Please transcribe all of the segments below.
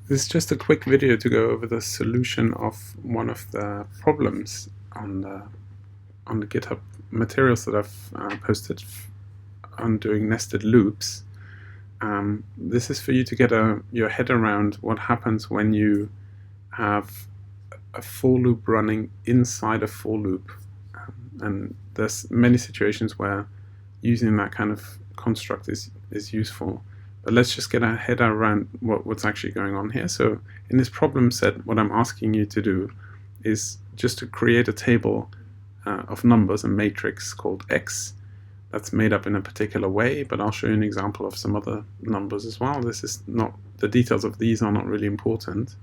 This is just a quick video to go over the solution of one of the problems on the GitHub materials that I've posted on doing nested loops. This is for you to get your head around what happens when you have a for loop running inside a for loop. And there's many situations where using that kind of construct is useful. But let's just get our head around what's actually going on here. So in this problem set, what I'm asking you to do is just to create a table of numbers, a matrix called X, that's made up in a particular way, but I'll show you an example of some other numbers as well. This is not, the details of these are not really important.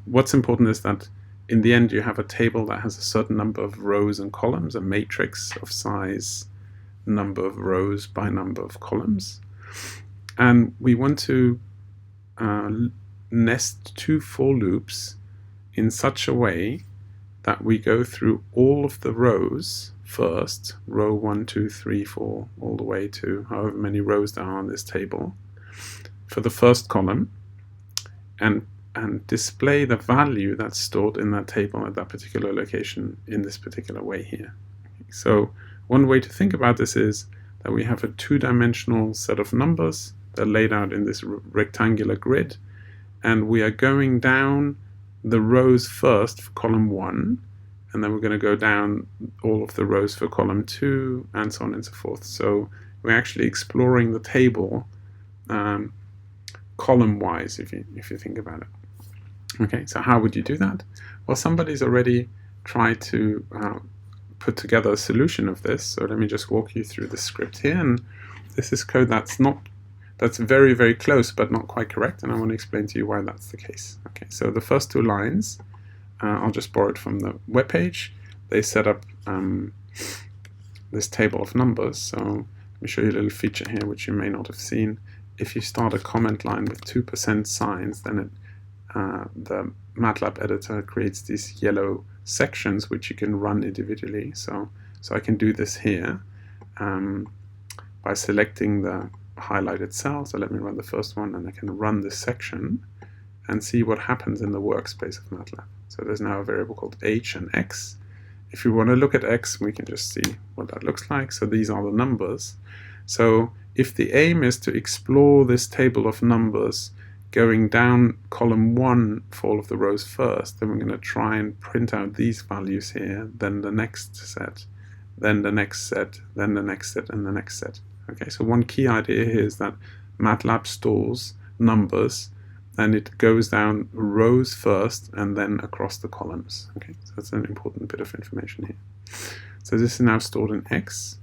What's important is that in the end you have a table that has a certain number of rows and columns, a matrix of size number of rows by number of columns. And we want to nest two for loops in such a way that we go through all of the rows first, row 1, 2, 3, 4, all the way to however many rows there are on this table, for the first column, and display the value that's stored in that table at that particular location in this particular way here. So one way to think about this is that we have a two-dimensional set of numbers that are laid out in this rectangular grid, and we are going down the rows first for column 1, and then we're going to go down all of the rows for column 2, and so on and so forth. So we're actually exploring the table column-wise, if you think about it. Okay, so how would you do that? Well, somebody's already tried to put together a solution of this, so let me just walk you through the script here. And this is code that's very, very close but not quite correct, and I want to explain to you why that's the case. Okay, so the first two lines, I'll just borrow it from the web page. They set up this table of numbers. So let me show you a little feature here which you may not have seen. If you start a comment line with 2% signs, then the MATLAB editor creates these yellow sections which you can run individually. So I can do this here by selecting the highlighted cell. So let me run the first one, and I can run this section and see what happens in the workspace of MATLAB. So there's now a variable called h and x. If you want to look at x, we can just see what that looks like. So these are the numbers. So if the aim is to explore this table of numbers going down column 1 for all of the rows first, then we're going to try and print out these values here, then the next set, then the next set, then the next set, and the next set. Okay, so one key idea here is that MATLAB stores numbers and it goes down rows first and then across the columns. Okay, so that's an important bit of information here. So this is now stored in X.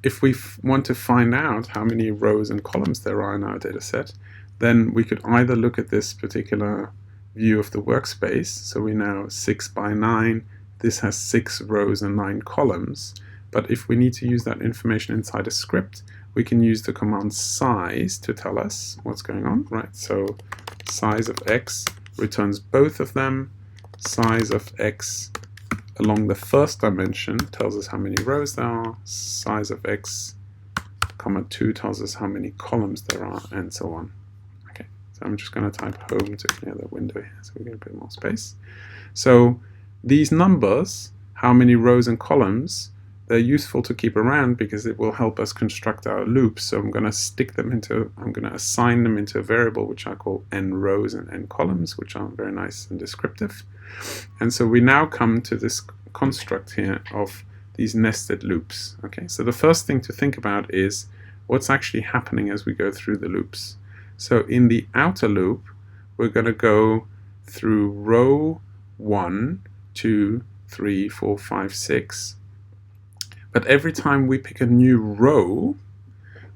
If we want to find out how many rows and columns there are in our data set, then we could either look at this particular view of the workspace. So we know 6 by 9, this has 6 rows and 9 columns. But if we need to use that information inside a script, we can use the command size to tell us what's going on, right? So size of x returns both of them. Size of x along the first dimension tells us how many rows there are. Size of x, comma 2 tells us how many columns there are, and so on. Okay, so I'm just going to type home to clear the window here so we get a bit more space. So these numbers, how many rows and columns, they're useful to keep around because it will help us construct our loops. So I'm going to assign them into a variable which I call n rows and n columns, which are very nice and descriptive. And so we now come to this construct here of these nested loops. Okay, so the first thing to think about is what's actually happening as we go through the loops. So in the outer loop, we're going to go through row 1, 2, 3, 4, 5, 6. But every time we pick a new row,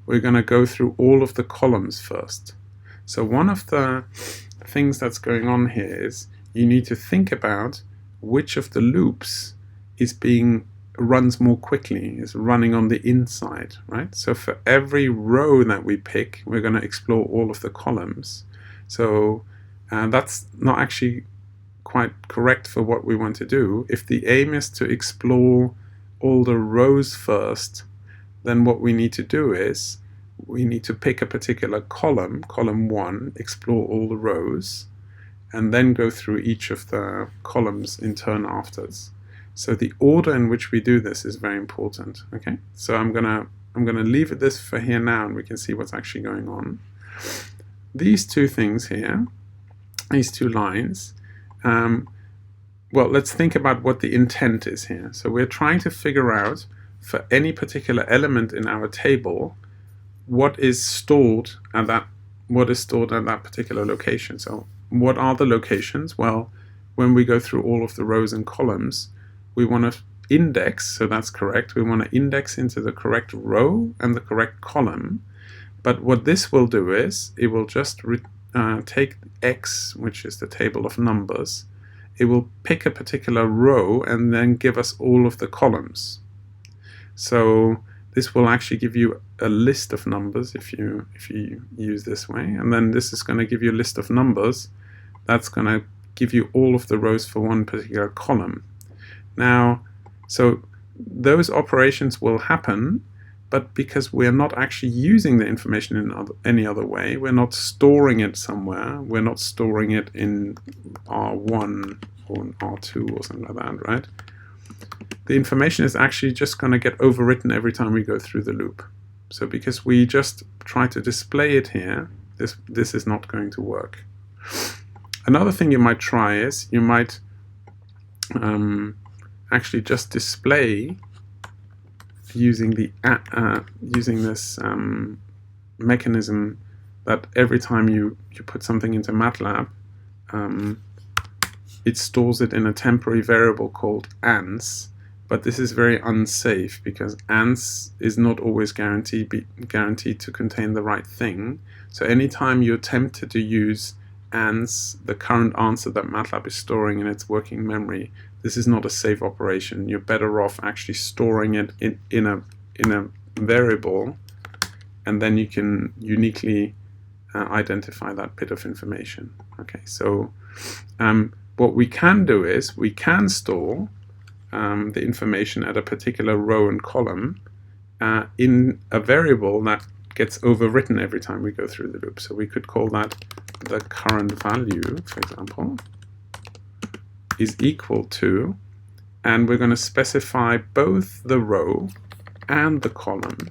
we're going to go through all of the columns first. So one of the things that's going on here is you need to think about which of the loops runs more quickly, is running on the inside, right? So for every row that we pick, we're going to explore all of the columns. So that's not actually quite correct for what we want to do. If the aim is to explore all the rows first, then what we need to do is we need to pick a particular column, column 1, explore all the rows, and then go through each of the columns in turn afterwards. So the order in which we do this is very important. Okay, so I'm gonna leave this for here now, and we can see what's actually going on. These two things here, these two lines, well, let's think about what the intent is here. So we're trying to figure out, for any particular element in our table, what is stored at that particular location. So what are the locations? Well, when we go through all of the rows and columns, we want to index, so that's correct. We want to index into the correct row and the correct column. But what this will do is, it will just take X, which is the table of numbers. It will pick a particular row and then give us all of the columns. So this will actually give you a list of numbers if you use this way. And then this is going to give you a list of numbers. That's going to give you all of the rows for one particular column. Now, so those operations will happen, but because we're not actually using the information in any other way, we're not storing it somewhere, we're not storing it in R1 or R2 or something like that, right? The information is actually just going to get overwritten every time we go through the loop. So because we just try to display it here, this is not going to work. Another thing you might try is, you might actually just display using this mechanism that every time you put something into MATLAB, it stores it in a temporary variable called ans. But this is very unsafe, because ans is not always guaranteed to contain the right thing. So anytime you're tempted to use ans, the current answer that MATLAB is storing in its working memory, this is not a safe operation. You're better off actually storing it in a variable, and then you can uniquely identify that bit of information. Okay, so what we can do is, we can store the information at a particular row and column in a variable that gets overwritten every time we go through the loop. So we could call that the current value, for example, is equal to, and we're going to specify both the row and the column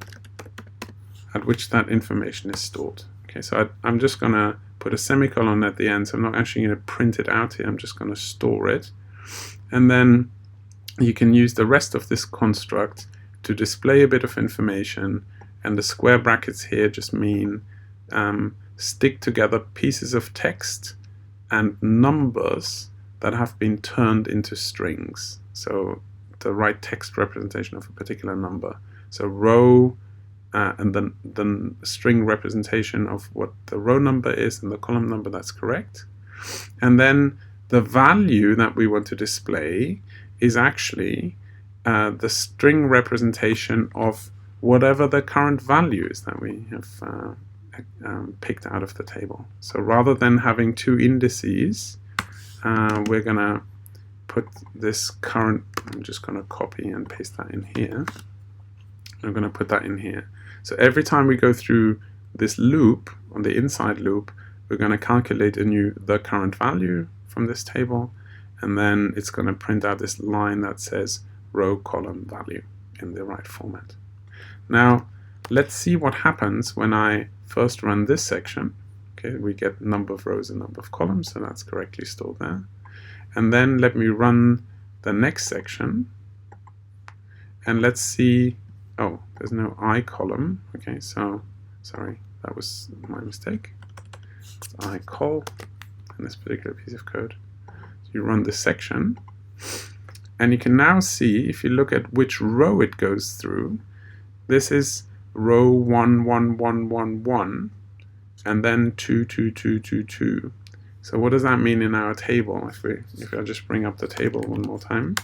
at which that information is stored. Okay, so I'm just going to put a semicolon at the end, so I'm not actually going to print it out here, I'm just going to store it. And then you can use the rest of this construct to display a bit of information, and the square brackets here just mean stick together pieces of text and numbers that have been turned into strings. So the right text representation of a particular number. So row and then the string representation of what the row number is and the column number, that's correct. And then the value that we want to display is actually the string representation of whatever the current value is that we have picked out of the table. So rather than having two indices, we're going to put this current, I'm just going to copy and paste that in here. I'm going to put that in here. So every time we go through this loop, on the inside loop, we're going to calculate the current value from this table, and then it's going to print out this line that says row column value in the right format. Now let's see what happens when I first run this section. Okay, we get number of rows and number of columns, so that's correctly stored there. And then let me run the next section, and let's see, oh, there's no I column. Okay, so sorry, that was my mistake. It's I col in this particular piece of code. So you run this section, and you can now see, if you look at which row it goes through, this is row 1, 1, 1, 1, 1, and then 2, 2, 2, 2, 2. So what does that mean in our table? If I just bring up the table one more time,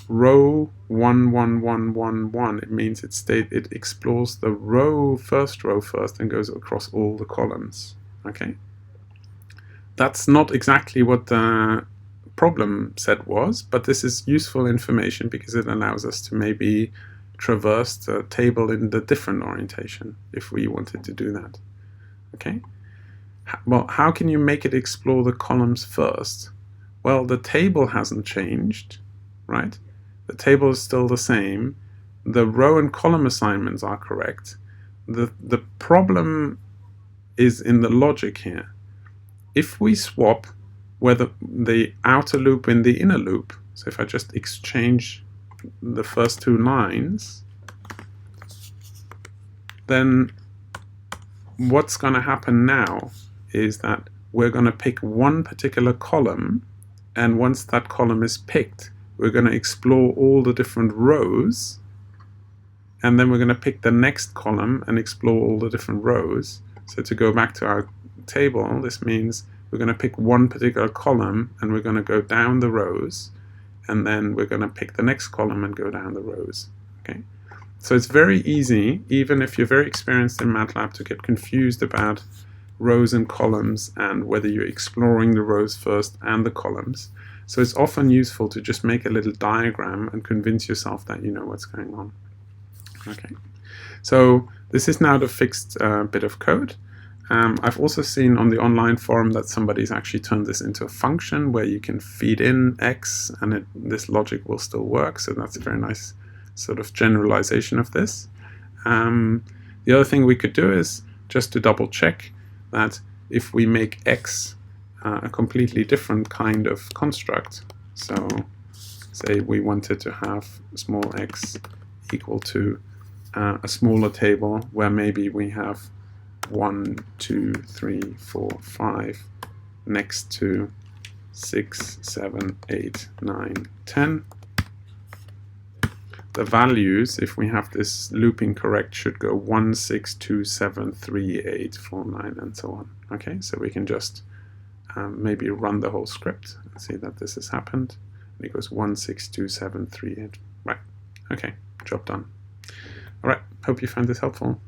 row 1, 1, 1, 1, 1, it means it explores the first row first and goes across all the columns. Okay, that's not exactly what the problem set was, but this is useful information because it allows us to maybe traverse the table in the different orientation if we wanted to do that. Okay. Well, how can you make it explore the columns first? Well, the table hasn't changed, right? The table is still the same. The row and column assignments are correct. The problem is in the logic here. If we swap whether the outer loop and the inner loop, so if I just exchange the first two lines, then what's going to happen now is that we're going to pick one particular column, and once that column is picked, we're going to explore all the different rows, and then we're going to pick the next column and explore all the different rows. So to go back to our table, this means we're going to pick one particular column and we're going to go down the rows, and then we're going to pick the next column and go down the rows. Okay? So it's very easy, even if you're very experienced in MATLAB, to get confused about rows and columns and whether you're exploring the rows first and the columns. So it's often useful to just make a little diagram and convince yourself that you know what's going on. Okay, so this is now the fixed bit of code. I've also seen on the online forum that somebody's actually turned this into a function where you can feed in x and this logic will still work, so that's a very nice sort of generalization of this. The other thing we could do is just to double check that if we make x a completely different kind of construct, so say we wanted to have small x equal to a smaller table where maybe we have 1, 2, 3, 4, 5 next to 6, 7, 8, 9, 10. The values, if we have this looping correct, should go 1, 6, 2, 7, 3, 8, 4, 9, and so on. Okay, so we can just maybe run the whole script and see that this has happened. And it goes 1, 6, 2, 7, 3, 8. Right. Okay, job done. All right, hope you found this helpful.